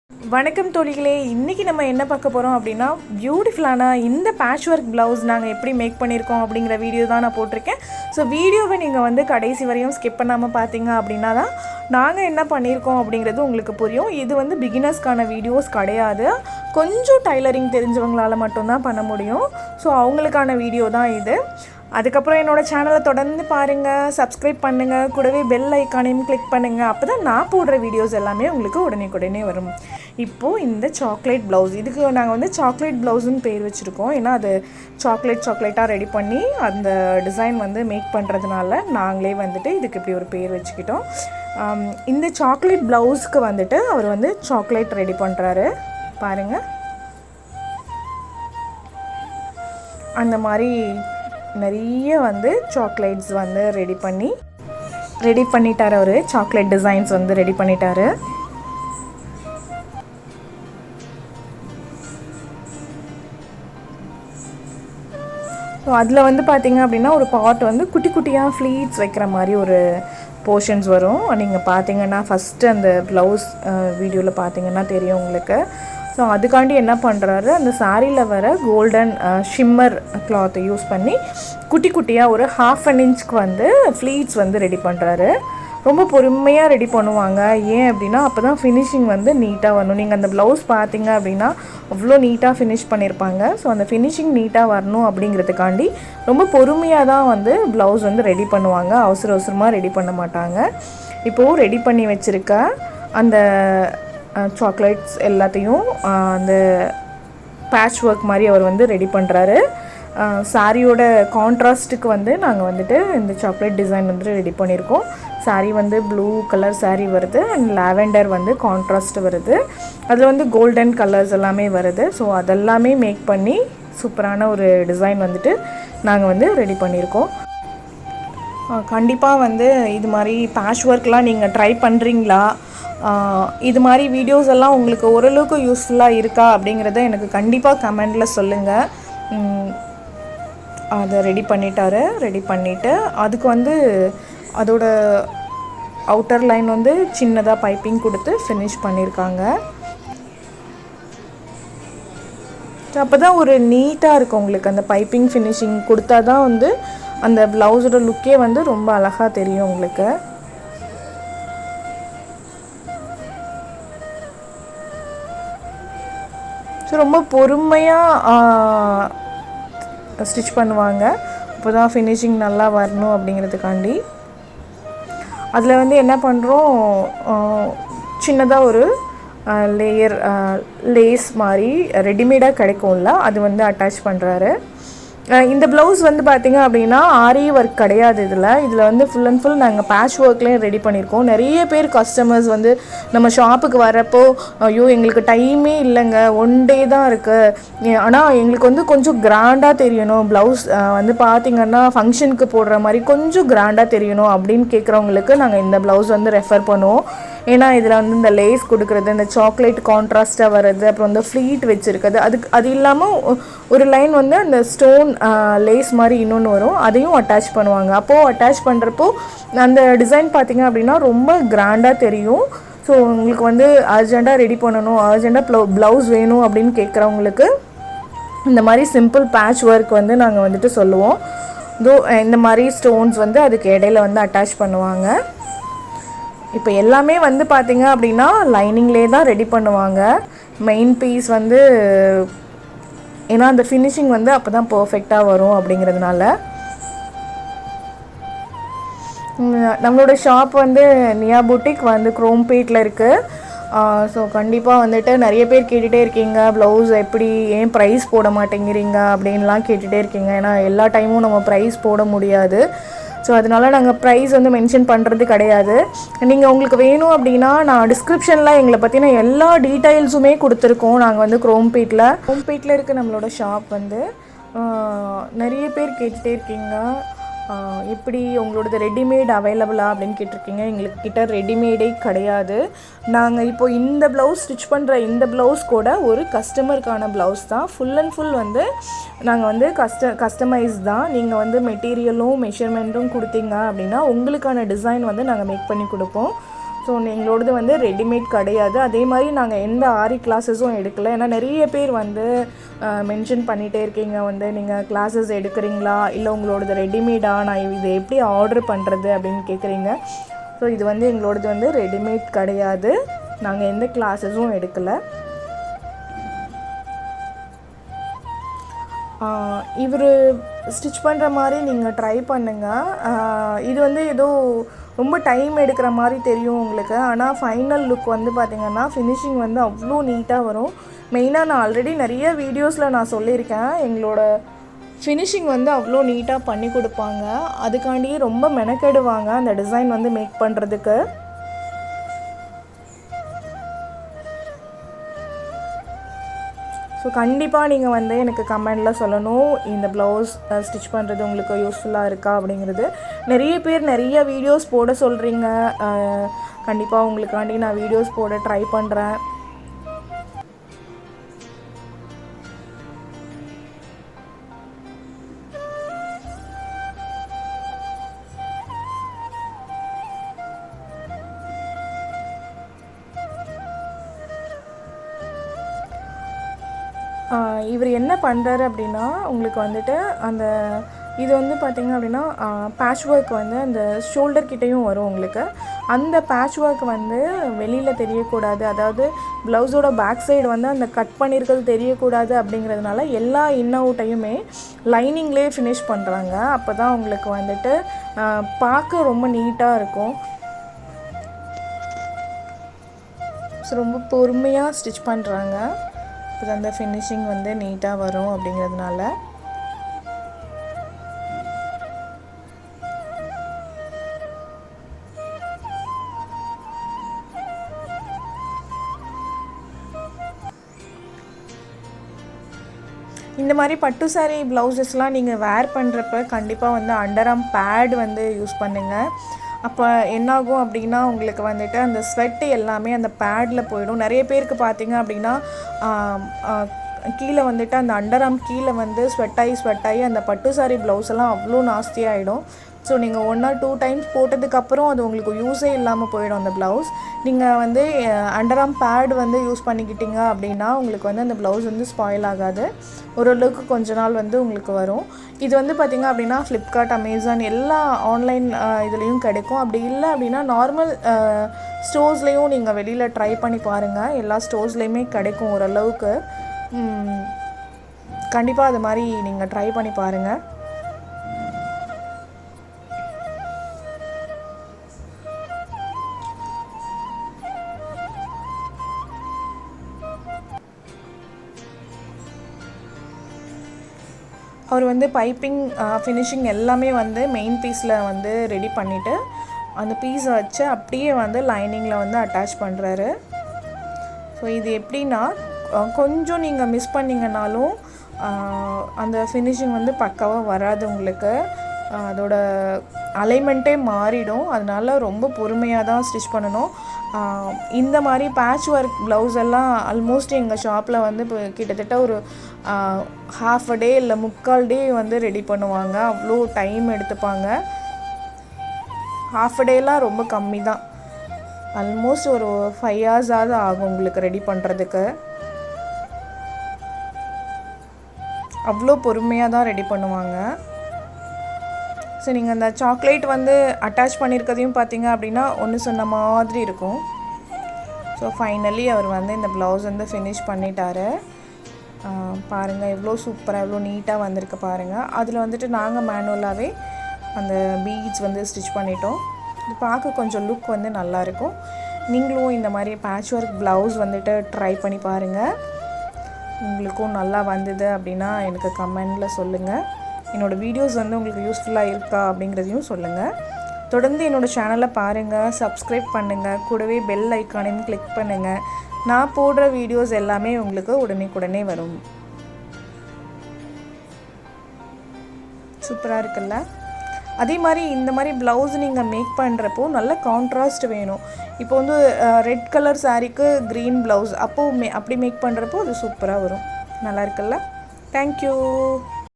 வணக்கம் தோழிகளே, இன்றைக்கி நம்ம என்ன பார்க்க போகிறோம் அப்படின்னா பியூட்டிஃபுல்லான இந்த பேட்ச் ஒர்க் ப்ளவுஸ் நாங்கள் எப்படி மேக் பண்ணியிருக்கோம் அப்படிங்கிற வீடியோ தான் நான் போட்டிருக்கேன். ஸோ வீடியோவை நீங்கள் வந்து கடைசி வரையும் ஸ்கிப் பண்ணாமல் பார்த்தீங்க அப்படின்னா தான் நாங்கள் என்ன பண்ணியிருக்கோம் அப்படிங்கிறது உங்களுக்கு புரியும். இது வந்து பிகினர்ஸ்க்கான வீடியோஸ் கிடையாது, கொஞ்சம் டைலரிங் தெரிஞ்சவங்களால் மட்டும்தான் பண்ண முடியும். ஸோ அவங்களுக்கான வீடியோ தான் இது. அதுக்கப்புறம் என்னோடய சேனலை தொடர்ந்து பாருங்கள், சப்ஸ்கிரைப் பண்ணுங்கள், கூடவே பெல் ஐக்கானையும் கிளிக் பண்ணுங்கள். அப்போ தான் நான் போடுற வீடியோஸ் எல்லாமே உங்களுக்கு உடனே வரும். இப்போது இந்த சாக்லேட் ப்ளவுஸ், இதுக்கு நாங்கள் வந்து சாக்லேட் ப்ளவுஸுன்னு பேர் வச்சுருக்கோம். ஏன்னா அது சாக்லேட்டாக ரெடி பண்ணி அந்த டிசைன் வந்து மேக் பண்ணுறதுனால நாங்களே வந்துட்டு இதுக்கு இப்படி ஒரு பேர் வச்சுக்கிட்டோம். இந்த சாக்லேட் ப்ளவுஸ்க்கு வந்துட்டு அவர் வந்து சாக்லேட் ரெடி பண்ணுறாரு பாருங்கள். அந்த மாதிரி நிறைய வந்து சாக்லேட்ஸ் வந்து ரெடி பண்ணிட்டார். அவர் சாக்லேட் டிசைன்ஸ் வந்து ரெடி பண்ணிட்டாரு. ஸோ அதில் வந்து பார்த்திங்க அப்படின்னா ஒரு பார்ட் வந்து குட்டி குட்டியாக ஃப்ளீட்ஸ் வைக்கிற மாதிரி ஒரு போர்ஷன்ஸ் வரும். நீங்கள் பார்த்தீங்கன்னா ஃபஸ்ட்டு அந்த ப்ளவுஸ் வீடியோவில் பார்த்தீங்கன்னா தெரியும் உங்களுக்கு. ஸோ அதுக்காண்டி என்ன பண்ணுறாரு, அந்த சாரியில் வர கோல்டன் ஷிம்மர் கிளாத்தை யூஸ் பண்ணி குட்டி குட்டியாக ஒரு 1/2 இன்ச்சுக்கு வந்து ஃப்ளீட்ஸ் வந்து ரெடி பண்ணுறாரு. ரொம்ப பொறுமையாக ரெடி பண்ணுவாங்க. ஏன் அப்படின்னா அப்போ தான் ஃபினிஷிங் வந்து நீட்டாக வரணும். நீங்கள் அந்த ப்ளவுஸ் பார்த்தீங்க அப்படின்னா அவ்வளோ நீட்டாக ஃபினிஷ் பண்ணியிருப்பாங்க. ஸோ அந்த ஃபினிஷிங் நீட்டாக வரணும் அப்படிங்கிறதுக்காண்டி ரொம்ப பொறுமையாக தான் வந்து ப்ளவுஸ் வந்து ரெடி பண்ணுவாங்க. அவசரமாக ரெடி பண்ண மாட்டாங்க. இப்போது ரெடி பண்ணி வச்சுருக்க அந்த சாக்லேட்ஸ் எல்லாத்தையும் அந்த பேட்ச் ஒர்க் மாதிரி அவர் வந்து ரெடி பண்ணுறாரு. சாரியோட கான்ட்ராஸ்ட்டுக்கு வந்து நாங்கள் வந்துட்டு இந்த சாக்லேட் டிசைன் வந்து ரெடி பண்ணியிருக்கோம். சாரீ வந்து ப்ளூ கலர் சாரீ வருது அண்ட் லாவெண்டர் வந்து கான்ட்ராஸ்ட் வருது. அதில் வந்து கோல்டன் கலர்ஸ் எல்லாமே வருது. ஸோ அதெல்லாமே மேக் பண்ணி சூப்பரான ஒரு டிசைன் வந்துட்டு நாங்கள் வந்து ரெடி பண்ணியிருக்கோம். கண்டிப்பாக வந்து இது மாதிரி பேட்ச் ஒர்க்லாம் நீங்கள் ட்ரை பண்ணுறீங்களா, இது மாதிரி வீடியோஸ் எல்லாம் உங்களுக்கு ஓரளவுக்கு யூஸ்ஃபுல்லாக இருக்கா அப்படிங்கிறத எனக்கு கண்டிப்பாக கமெண்டில் சொல்லுங்கள். அதை ரெடி பண்ணிவிட்டு அதுக்கு வந்து அதோட அவுட்டர் லைன் வந்து சின்னதாக பைப்பிங் கொடுத்து ஃபினிஷ் பண்ணியிருக்காங்க. அப்போ தான் ஒரு நீட்டாக இருக்கும் உங்களுக்கு. அந்த பைப்பிங் ஃபினிஷிங் கொடுத்தா தான் வந்து அந்த ப்ளவுஸோட லுக்கே வந்து ரொம்ப அழகாக தெரியும் உங்களுக்கு. ஸோ ரொம்ப பொறுமையாக ஸ்டிச் பண்ணுவாங்க. அப்போ தான் ஃபினிஷிங் நல்லா வரணும் அப்படிங்கிறதுக்காண்டி. அதில் வந்து என்ன பண்ணுறோம், சின்னதாக ஒரு லேஸ் மாதிரி ரெடிமேடாக கிடைக்கும்ல, அது வந்து அட்டாச் பண்ணுறாரு. இந்த ப்ளவுஸ் வந்து பார்த்திங்க அப்படின்னா ஆரி ஒர்க் கிடையாது. இதில் வந்து ஃபுல் அண்ட் ஃபுல் நாங்கள் பேட்ச் ஒர்க்லேயும் ரெடி பண்ணியிருக்கோம். நிறைய பேர் கஸ்டமர்ஸ் வந்து நம்ம ஷாப்புக்கு வரப்போ, ஐயோ எங்களுக்கு டைமே இல்லைங்க, 1 டே தான் இருக்குது, ஆனால் எங்களுக்கு வந்து கொஞ்சம் கிராண்டாக தெரியணும், ப்ளவுஸ் வந்து பார்த்திங்கன்னா ஃபங்க்ஷனுக்கு போடுற மாதிரி கொஞ்சம் கிராண்டாக தெரியணும் அப்படின்னு கேட்குறவங்களுக்கு நாங்கள் இந்த ப்ளவுஸ் வந்து ரெஃபர் பண்ணுவோம். ஏன்னா இதில் வந்து இந்த லேஸ் கொடுக்குறது, இந்த சாக்லேட் கான்ட்ராஸ்ட்டாக வர்றது, அப்புறம் இந்த ஃப்ளீட் வச்சுருக்குது, அது இல்லாமல் ஒரு லைன் வந்து அந்த ஸ்டோன் லேஸ் மாதிரி இன்னொன்று வரும், அதையும் அட்டாச் பண்ணுவாங்க. அப்போது அட்டாச் பண்ணுறப்போ அந்த டிசைன் பார்த்திங்க அப்படின்னா ரொம்ப கிராண்டாக தெரியும். ஸோ உங்களுக்கு வந்து அர்ஜெண்ட்டாக ரெடி பண்ணணும், அர்ஜெண்ட்டாக ப்ளவுஸ் வேணும் அப்படின்னு கேட்குறவங்களுக்கு இந்த மாதிரி சிம்பிள் பேட்ச் ஒர்க் வந்து நாங்கள் வந்துட்டு சொல்லுவோம். இந்த மாதிரி ஸ்டோன்ஸ் வந்து அதுக்கு இடையில வந்து அட்டாச் பண்ணுவாங்க. இப்போ எல்லாமே வந்து பார்த்திங்க அப்படின்னா லைனிங்லேயே தான் ரெடி பண்ணுவாங்க. மெயின் பீஸ் வந்து ஏன்னா அந்த ஃபினிஷிங் வந்து அப்போ தான் பர்ஃபெக்டாக வரும் அப்படிங்கிறதுனால. நம்மளோட ஷாப் வந்து நியா புட்டிக் வந்து குரோம்பேட்டில் இருக்குது. ஸோ கண்டிப்பாக வந்துட்டு நிறைய பேர் கேட்டுகிட்டே இருக்கீங்க, ப்ளவுஸ் எப்படி ஏன் ப்ரைஸ் போட மாட்டேங்கிறீங்க அப்படின்லாம் கேட்டுகிட்டே இருக்கீங்க. ஏன்னா எல்லா டைமும் நம்ம ப்ரைஸ் போட முடியாது. ஸோ அதனால் நாங்கள் ப்ரைஸ் வந்து மென்ஷன் பண்ணுறது கிடையாது. நீங்கள் உங்களுக்கு வேணும் அப்படின்னா நான் டிஸ்கிரிப்ஷனில் எங்களை பற்றின எல்லா டீட்டெயில்ஸுமே கொடுத்துருக்கோம். நாங்கள் வந்து குரோம்பேட்டில் இருக்க நம்மளோட ஷாப் வந்து நிறைய பேர் கேட்டுகிட்டே இருக்கீங்க, எப்படி உங்களோடது ரெடிமேட் அவைலபிளா அப்படின்னு கேட்டிருக்கீங்க. எங்களுக்கு கிட்ட ரெடிமேடே கிடையாது. நாங்கள் இப்போ இந்த ப்ளவுஸ் ஸ்டிச் பண்ணுற இந்த ப்ளவுஸ் கூட ஒரு கஸ்டமருக்கான ப்ளவுஸ் தான். ஃபுல் அண்ட் ஃபுல் வந்து நாங்கள் வந்து கஸ்டமைஸ் தான். நீங்கள் வந்து மெட்டீரியலும் மெஷர்மெண்ட்டும் கொடுத்தீங்க அப்படின்னா உங்களுக்கான டிசைன் வந்து நாங்கள் மேக் பண்ணி கொடுப்போம். ஸோ எங்களோடது வந்து ரெடிமேட் கிடையாது. அதே மாதிரி நாங்கள் எந்த ஆரி கிளாஸஸும் எடுக்கலை. ஏன்னா நிறைய பேர் வந்து மென்ஷன் பண்ணிகிட்டே இருக்கீங்க வந்து நீங்கள் கிளாஸஸ் எடுக்கிறீங்களா இல்லை உங்களோடது ரெடிமேடா, நான் இது எப்படி ஆர்டர் பண்ணுறது அப்படின்னு கேட்குறீங்க. ஸோ இது வந்து எங்களோடது வந்து ரெடிமேட் கிடையாது. நாங்கள் எந்த கிளாஸஸும் எடுக்கலை. இவர் ஸ்டிச் பண்ணுற மாதிரி நீங்கள் ட்ரை பண்ணுங்கள். இது வந்து ஏதோ ரொம்ப டைம் எடுக்கிற மாதிரி தெரியும் உங்களுக்கு. ஆனால் ஃபைனல் லுக் வந்து பார்த்திங்கன்னா ஃபினிஷிங் வந்து அவ்வளோ நீட்டாக வரும். மெயினாக நான் ஆல்ரெடி நிறைய வீடியோஸில் நான் சொல்லியிருக்கேன், எங்களோட ஃபினிஷிங் வந்து அவ்வளோ நீட்டாக பண்ணி கொடுப்பாங்க. அதுக்காண்டியே ரொம்ப மெனக்கெடுவாங்க அந்த டிசைன் வந்து மேக் பண்ணுறதுக்கு. ஸோ கண்டிப்பாக நீங்கள் வந்து எனக்கு கமெண்டில் சொல்லணும், இந்த ப்ளவுஸ் ஸ்டிச் பண்ணுறது உங்களுக்கு யூஸ்ஃபுல்லாக இருக்கா அப்படிங்கிறது. நிறைய பேர் நிறைய வீடியோஸ் போட சொல்கிறீங்க. கண்டிப்பாக உங்களுக்காண்டி நான் வீடியோஸ் போட ட்ரை பண்ணுறேன். இவர் என்ன பண்ணுறாரு அப்படின்னா, உங்களுக்கு வந்துட்டு அந்த இது வந்து பார்த்திங்க அப்படின்னா பேட்ச் ஒர்க் வந்து அந்த ஷோல்டர் கிட்டேயும் வரும் உங்களுக்கு. அந்த பேட்ச் ஒர்க் வந்து வெளியில் தெரியக்கூடாது, அதாவது ப்ளவுஸோட பேக் சைடு வந்து அந்த கட் பண்ணியிருக்கிறது தெரியக்கூடாது அப்படிங்கிறதுனால எல்லா இன் அவுட்டையுமே லைனிங்லேயே ஃபினிஷ் பண்ணுறாங்க. அப்போ தான் உங்களுக்கு வந்துட்டு பார்க்க ரொம்ப நீட்டாக இருக்கும். ஸோ ரொம்ப பொறுமையாக ஸ்டிச் பண்ணுறாங்க. இப்போ அந்த ஃபினிஷிங் வந்து நீட்டாக வரும் அப்படிங்கிறதுனால. இந்த மாதிரி பட்டு சாரீ ப்ளவுசஸ்லாம் நீங்கள் வேர் பண்ணுறப்ப கண்டிப்பாக வந்து அண்டர்ஆர்ம் பேட் வந்து யூஸ் பண்ணுங்கள். அப்போ என்னாகும் அப்படின்னா உங்களுக்கு வந்துட்டு அந்த ஸ்வெட்டு எல்லாமே அந்த பேடில் போயிடும். நிறைய பேருக்கு பார்த்திங்க அப்படின்னா கீழே வந்துட்டு அந்த அண்டர்ஆர்ம் கீழே வந்து ஸ்வெட்டாகி அந்த பட்டு சாரீ ப்ளவுஸ் எல்லாம் அவ்வளோ நாஸ்தியாகிடும். ஸோ நீங்கள் 1 or 2 டைம்ஸ் போட்டதுக்கப்புறம் அது உங்களுக்கு யூஸே இல்லாமல் போயிடும் அந்த ப்ளவுஸ். நீங்கள் வந்து அண்டர்ஆர்ம் பேட் வந்து யூஸ் பண்ணிக்கிட்டீங்க அப்படின்னா உங்களுக்கு வந்து அந்த ப்ளவுஸ் வந்து ஸ்பாயில் ஆகாது. ஓரளவுக்கு கொஞ்ச நாள் வந்து உங்களுக்கு வரும். இது வந்து பார்த்திங்க அப்படின்னா ஃப்ளிப்கார்ட், அமேசான் எல்லா ஆன்லைன் இதுலேயும் கிடைக்கும். அப்படி இல்லை அப்படின்னா நார்மல் ஸ்டோர்ஸ்லேயும் நீங்கள் வெளியில் ட்ரை பண்ணி பாருங்கள். எல்லா ஸ்டோர்ஸ்லேயுமே கிடைக்கும் ஓரளவுக்கு. கண்டிப்பாக அது மாதிரி நீங்கள் ட்ரை பண்ணி பாருங்கள். அவர் வந்து பைப்பிங், ஃபினிஷிங் எல்லாமே வந்து மெயின் பீஸில் வந்து ரெடி பண்ணிவிட்டு அந்த பீஸை வச்சு அப்படியே வந்து லைனிங்கில் வந்து அட்டாச் பண்ணுறாரு. ஸோ இது எப்படின்னா கொஞ்சம் நீங்கள் மிஸ் பண்ணிங்கனாலும் அந்த ஃபினிஷிங் வந்து பக்காவாக வராது உங்களுக்கு. அதோட அலைன்மெண்ட்டே மாறிடும். அதனால ரொம்ப பொறுமையாக தான் ஸ்டிச் பண்ணணும். இந்த மாதிரி பேட்ச் ஒர்க் ப்ளவுஸ் எல்லாம் ஆல்மோஸ்ட் எங்கள் ஷாப்பில் வந்து இப்போ கிட்டத்தட்ட ஒரு ஹாஃப் அ டே இல்லை 3/4 டே வந்து ரெடி பண்ணுவாங்க. அவ்வளோ டைம் எடுத்துப்பாங்க. ஹாஃப் அ டேலாம் ரொம்ப கம்மி தான். ஆல்மோஸ்ட் ஒரு 5 hours ஆகும் உங்களுக்கு ரெடி பண்ணுறதுக்கு. அவ்வளோ பொறுமையாக தான் ரெடி பண்ணுவாங்க. ஸோ நீங்கள் அந்த சாக்லேட் வந்து அட்டாச் பண்ணியிருக்கதையும் பார்த்தீங்க அப்படின்னா ஒன்று சொன்ன மாதிரி இருக்கும். ஸோ ஃபைனலி அவர் வந்து இந்த ப்ளவுஸ் வந்து ஃபினிஷ் பண்ணிட்டாரு. பாருங்கள் எவ்வளோ சூப்பராக எவ்வளோ நீட்டாக வந்திருக்கு பாருங்கள். அதில் வந்துட்டு நாங்கள் மேனுவலாகவே அந்த பீட்ஸ் வந்து ஸ்டிச் பண்ணிட்டோம். இது பார்க்க கொஞ்சம் லுக் வந்து நல்லாயிருக்கும். நீங்களும் இந்த மாதிரி பேட்ச் ஒர்க் ப்ளவுஸ் வந்துட்டு ட்ரை பண்ணி பாருங்கள். உங்களுக்கும் நல்லா வந்தது அப்படின்னா எனக்கு கமெண்டில் சொல்லுங்கள். என்னோடய வீடியோஸ் வந்து உங்களுக்கு யூஸ்ஃபுல்லாக இருக்கா அப்படிங்கிறதையும் சொல்லுங்கள். தொடர்ந்து என்னோடய சேனலை பாருங்கள், சப்ஸ்கிரைப் பண்ணுங்கள், கூடவே பெல் ஐக்கானையும் கிளிக் பண்ணுங்கள். நான் போடுற வீடியோஸ் எல்லாமே உங்களுக்கு உடனே வரும். சூப்பராக இருக்குல்ல? அதே மாதிரி இந்த மாதிரி ப்ளவுஸ் நீங்கள் மேக் பண்ணுறப்போ நல்ல கான்ட்ராஸ்ட் வேணும். இப்போ வந்து ரெட் கலர் சாரீக்கு க்ரீன் ப்ளவுஸ் அப்படி மேக் பண்ணுறப்போ அது சூப்பராக வரும். நல்லா இருக்குல்ல? தேங்க்யூ.